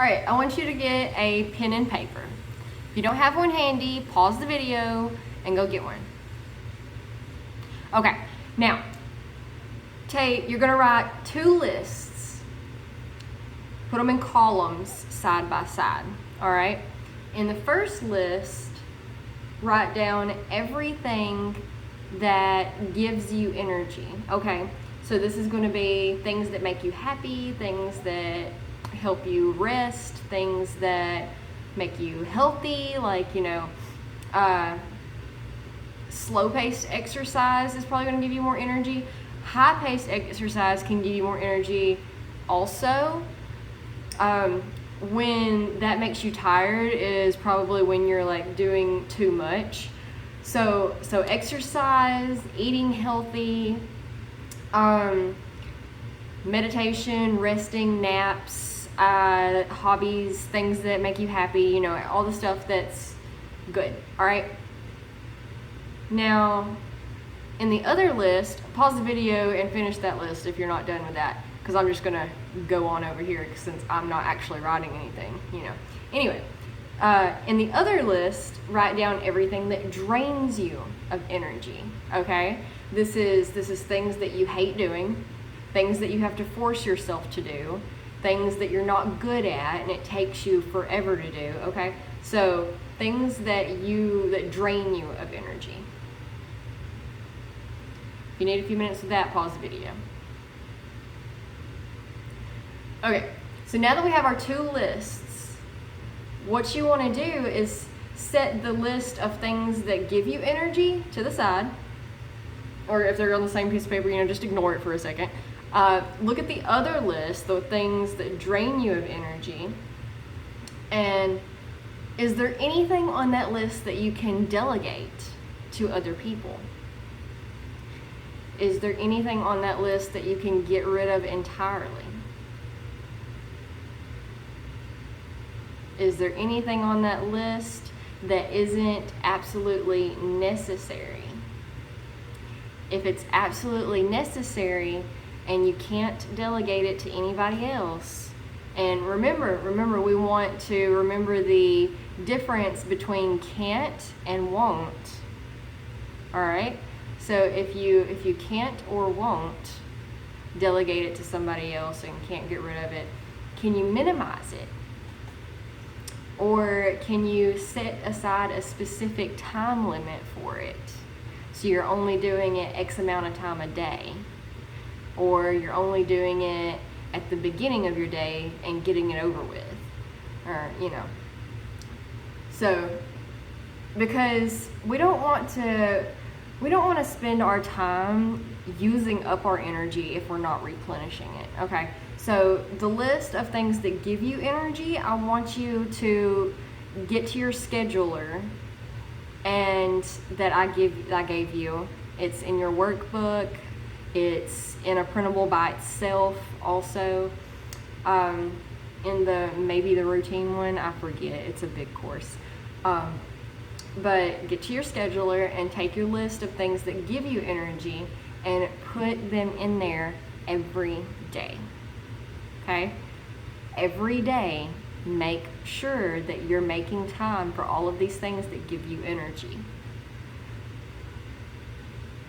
right, I want you to get a pen and paper. If you don't have one handy, pause the video and go get one. Okay, now, you're gonna write 2 lists. Put them in columns side by side, all right? In the first list, write down everything that gives you energy, okay? So this is gonna be things that make you happy, things that help you rest, things that make you healthy, like, slow-paced exercise is probably gonna give you more energy. High-paced exercise can give you more energy also. When that makes you tired is probably when you're like doing too much. So exercise, eating healthy, meditation, resting, naps, hobbies, things that make you happy, all the stuff that's good, all right? Now, in the other list, pause the video and finish that list if you're not done with that, because I'm just gonna go on over here since I'm not actually writing anything, Anyway, in the other list, write down everything that drains you of energy, okay? This is things that you hate doing, things that you have to force yourself to do, things that you're not good at and it takes you forever to do, okay? So things that drain you of energy. If you need a few minutes of that, pause the video. Okay, so now that we have our 2 lists, what you want to do is set the list of things that give you energy to the side, or if they're on the same piece of paper, just ignore it for a second. Look at the other list, the things that drain you of energy, and is there anything on that list that you can delegate to other people? Is there anything on that list that you can get rid of entirely? Is there anything on that list that isn't absolutely necessary? If it's absolutely necessary and you can't delegate it to anybody else, and remember, we want to remember the difference between can't and won't. All right? So if you can't or won't delegate it to somebody else and can't get rid of it, can you minimize it? Or can you set aside a specific time limit for it? So you're only doing it X amount of time a day. Or you're only doing it at the beginning of your day and getting it over with. Or, So, because we don't want to spend our time using up our energy if we're not replenishing it, okay? So the list of things that give you energy, I want you to get to your scheduler and that I gave you. It's in your workbook. It's in a printable by itself also. In maybe the routine one, I forget. It's a big course. But get to your scheduler and take your list of things that give you energy and put them in there every day. Okay? Every day, make sure that you're making time for all of these things that give you energy.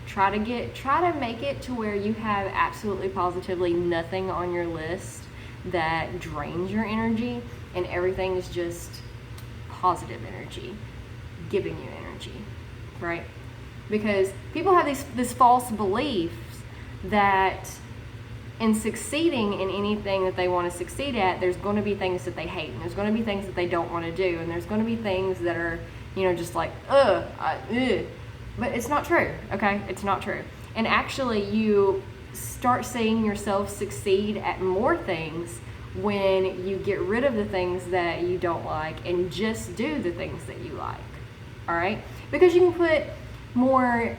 Try to make it to where you have absolutely positively nothing on your list that drains your energy, and everything is just positive energy, giving you energy, right? Because people have this false belief that in succeeding in anything that they want to succeed at, there's going to be things that they hate, and there's going to be things that they don't want to do, and there's going to be things that are, just like, ugh. But it's not true, okay? It's not true. And actually, you start seeing yourself succeed at more things when you get rid of the things that you don't like and just do the things that you like, all right? Because you can put more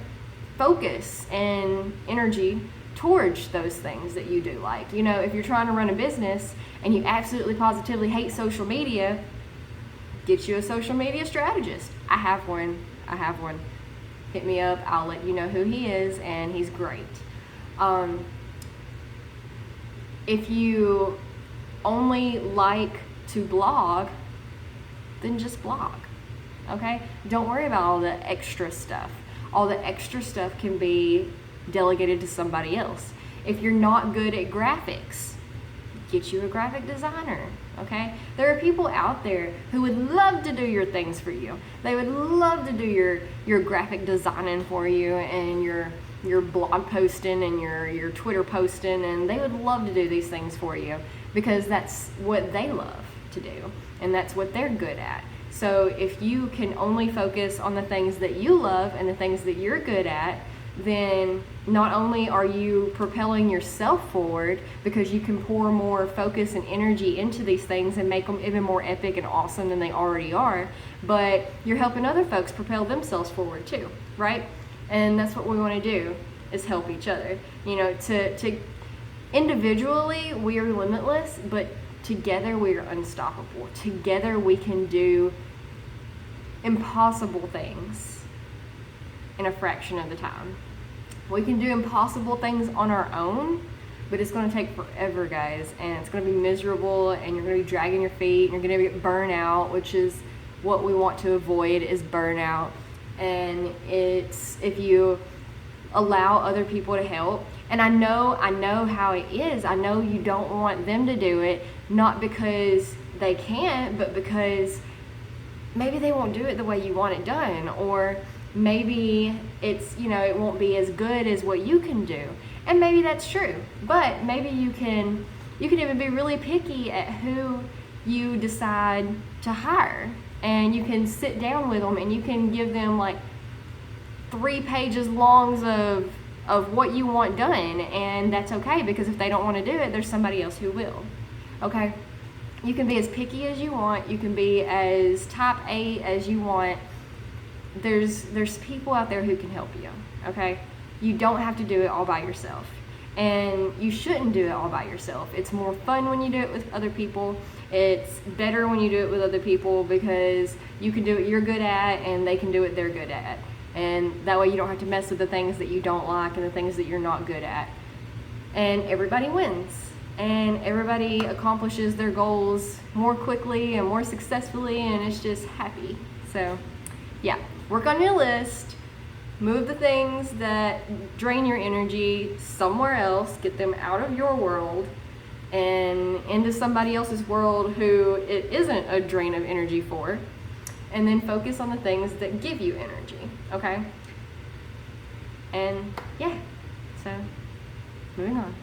focus and energy towards those things that you do like. If you're trying to run a business and you absolutely positively hate social media, get you a social media strategist. I have one. Hit me up. I'll let you know who he is, and he's great. If you only like to blog, then just blog. Okay? Don't worry about all the extra stuff. All the extra stuff can be delegated to somebody else. If you're not good at graphics, get you a graphic designer. Okay? There are people out there who would love to do your things for you. They would love to do your graphic designing for you, and your blog posting and your Twitter posting, and they would love to do these things for you because that's what they love to do and that's what they're good at. So if you can only focus on the things that you love and the things that you're good at, then not only are you propelling yourself forward because you can pour more focus and energy into these things and make them even more epic and awesome than they already are, but you're helping other folks propel themselves forward too, right? And that's what we want to do, is help each other. You know, to individually we are limitless, but together we are unstoppable. Together we can do impossible things in a fraction of the time. We can do impossible things on our own, but it's going to take forever, guys, and it's going to be miserable, and you're going to be dragging your feet, and you're going to get burnout, which is what we want to avoid, is burnout. And it's, if you allow other people to help, and I know how it is. I know you don't want them to do it, not because they can't, but because maybe they won't do it the way you want it done, or maybe it's, you know, it won't be as good as what you can do. And maybe that's true, but maybe you can even be really picky at who you decide to hire, and you can sit down with them and you can give them like 3 pages longs of what you want done, and that's okay, because if they don't want to do it, there's somebody else who will. Okay? You can be as picky as you want, you can be as type A as you want. There's people out there who can help you, okay? You don't have to do it all by yourself, and you shouldn't do it all by yourself. It's more fun when you do it with other people. It's better when you do it with other people, because you can do what you're good at and they can do what they're good at, and that way you don't have to mess with the things that you don't like and the things that you're not good at, and everybody wins, and everybody accomplishes their goals more quickly and more successfully, and it's just happy. So yeah, work on your list, move the things that drain your energy somewhere else, get them out of your world and into somebody else's world who it isn't a drain of energy for, and then focus on the things that give you energy, okay? And yeah, so moving on.